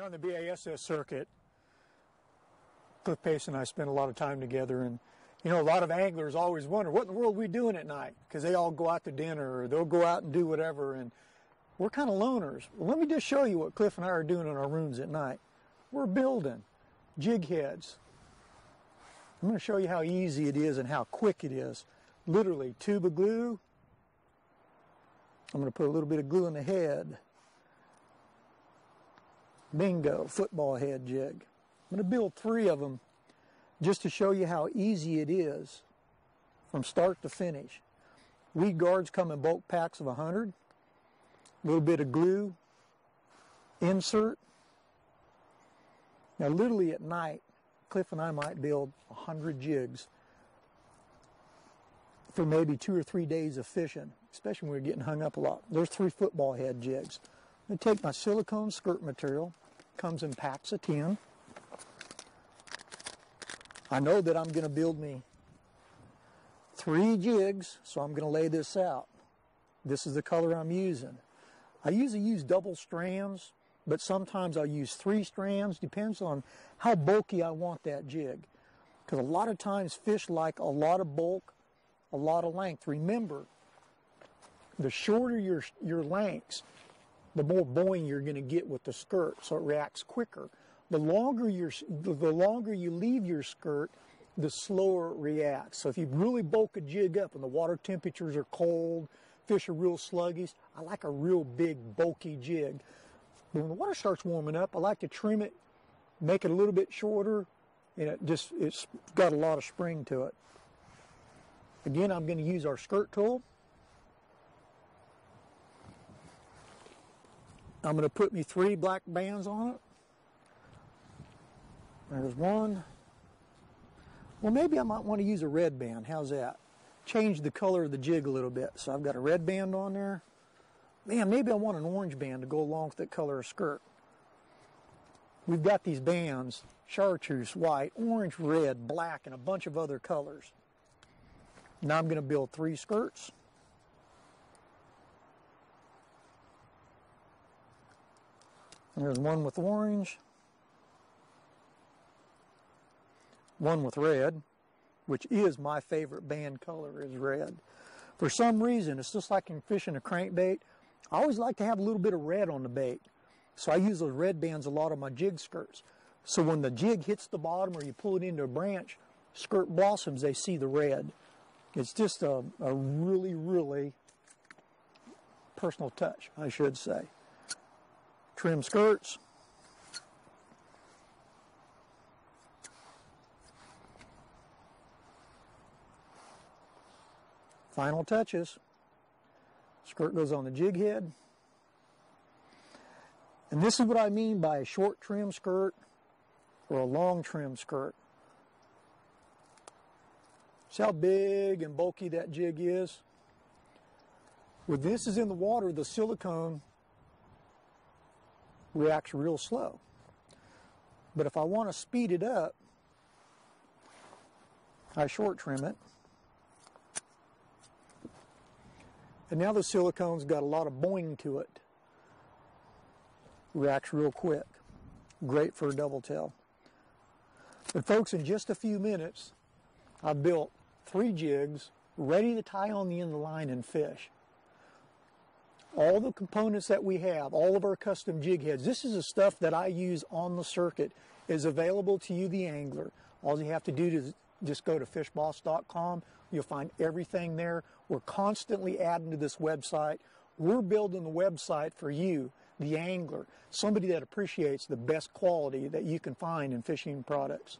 on the BASS circuit, Cliff Pace and I spend a lot of time together, and you know, a lot of anglers always wonder, what in the world are we doing at night? Because they all go out to dinner, or they'll go out and do whatever, and we're kind of loners. Well, let me just show you what Cliff and I are doing in our rooms at night. We're building jig heads. I'm going to show you how easy it is and how quick it is. Literally, tube of glue. I'm going to put a little bit of glue in the head. Bingo, football head jig. I'm going to build 3 of them just to show you how easy it is from start to finish. Weed guards come in bulk packs of 100. A little bit of glue, insert. Now literally at night, Cliff and I might build 100 jigs for maybe 2 or 3 days of fishing, especially when we're getting hung up a lot. There's 3 football head jigs. I'm going to take my silicone skirt material, comes in packs of 10. I know that I'm going to build me 3 jigs, so I'm going to lay this out. This is the color I'm using. I usually use double strands, but sometimes I'll use 3 strands. Depends on how bulky I want that jig. Because a lot of times fish like a lot of bulk, a lot of length. Remember, the shorter your lengths, the more bowing you're going to get with the skirt, so it reacts quicker. The longer you leave your skirt, the slower it reacts. So if you really bulk a jig up and the water temperatures are cold, fish are real sluggish, I like a real big bulky jig. But when the water starts warming up, I like to trim it, make it a little bit shorter, and it's got a lot of spring to it. Again, I'm going to use our skirt tool. I'm going to put me 3 black bands on it. There's 1. Well, maybe I might want to use a red band. How's that? Change the color of the jig a little bit. So I've got a red band on there. Man, maybe I want an orange band to go along with that color of skirt. We've got these bands, chartreuse, white, orange, red, black, and a bunch of other colors. Now I'm going to build 3 skirts. And there's 1 with orange, 1 with red, which is my favorite band color, is red. For some reason, it's just like in fishing a crankbait, I always like to have a little bit of red on the bait. So I use those red bands a lot on my jig skirts. So when the jig hits the bottom or you pull it into a branch, skirt blossoms, they see the red. It's just a really, really personal touch, I should say. Trim skirts. Final touches. Skirt goes on the jig head. And this is what I mean by a short trim skirt or a long trim skirt. See how big and bulky that jig is? When this is in the water, the silicone reacts real slow. But if I want to speed it up, I short trim it. And now the silicone's got a lot of boing to it. Reacts real quick. Great for a double tail. But folks, in just a few minutes, I built 3 jigs ready to tie on the end of the line and fish. All the components that we have, all of our custom jig heads, this is the stuff that I use on the circuit, is available to you, the angler. All you have to do is just go to FishingSkirts.com. You'll find everything there. We're constantly adding to this website. We're building the website for you, the angler, somebody that appreciates the best quality that you can find in fishing products.